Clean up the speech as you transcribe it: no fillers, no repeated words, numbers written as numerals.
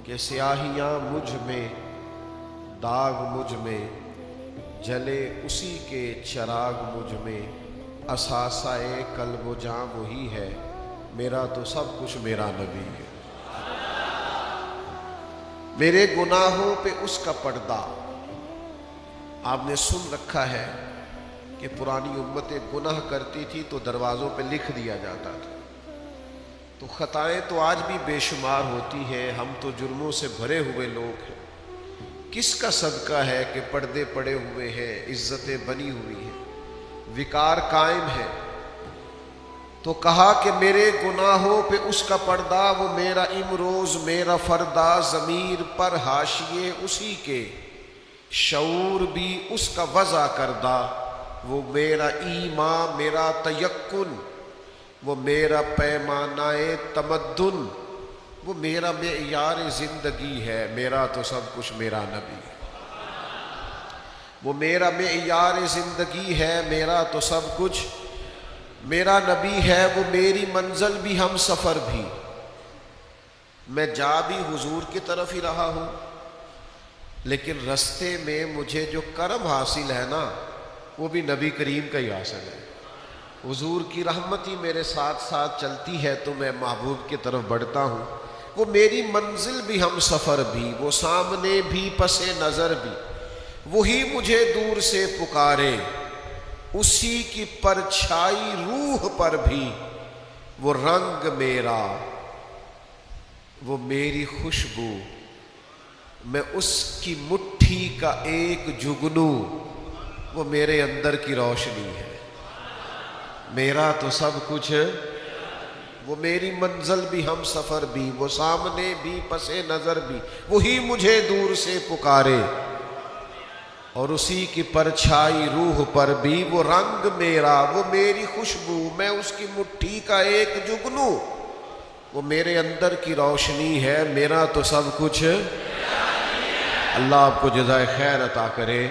کہ سیاہیاں مجھ میں، داغ مجھ میں، جلے اسی کے چراغ مجھ میں، اثاثہ قلب و جاں وہی ہے، میرا تو سب کچھ میرا نبی ہے۔ میرے گناہوں پہ اس کا پردہ، آپ نے سن رکھا ہے کہ پرانی امتیں گناہ کرتی تھی تو دروازوں پہ لکھ دیا جاتا تھا، تو خطائیں تو آج بھی بے شمار ہوتی ہیں، ہم تو جرموں سے بھرے ہوئے لوگ ہیں۔ کس کا صدقہ ہے کہ پردے پڑے ہوئے ہیں، عزتیں بنی ہوئی ہیں، وقار قائم ہے؟ تو کہا کہ میرے گناہوں پہ اس کا پردہ، وہ میرا امروز میرا فردہ، ضمیر پر حاشیے اسی کے، شعور بھی اس کا وضع کردہ، وہ میرا ایمان میرا تیقن، وہ میرا پیمانہ تمدن، وہ میرا معیار زندگی ہے، میرا تو سب کچھ میرا نبی ہے۔ وہ میرا معیار زندگی ہے، میرا تو سب کچھ میرا نبی ہے، وہ میری منزل بھی ہم سفر بھی۔ میں جا بھی حضور کی طرف ہی رہا ہوں، لیکن رستے میں مجھے جو کرم حاصل ہے نا، وہ بھی نبی کریم کا ہی حاصل ہے۔ حضور کی رحمت ہی میرے ساتھ ساتھ چلتی ہے تو میں محبوب کی طرف بڑھتا ہوں۔ وہ میری منزل بھی ہم سفر بھی، وہ سامنے بھی پس نظر بھی، وہی مجھے دور سے پکارے، اسی کی پرچھائی روح پر بھی، وہ رنگ میرا، وہ میری خوشبو، میں اس کی مٹھی کا ایک جگنو، وہ میرے اندر کی روشنی ہے، میرا تو سب کچھ، وہ میری منزل بھی ہم سفر بھی، وہ سامنے بھی پس نظر بھی، وہی مجھے دور سے پکارے، اور اسی کی پرچھائی روح پر بھی، وہ رنگ میرا، وہ میری خوشبو، میں اس کی مٹھی کا ایک جگنو، وہ میرے اندر کی روشنی ہے، میرا تو سب کچھ۔ اللہ آپ کو جزائے خیر عطا کرے۔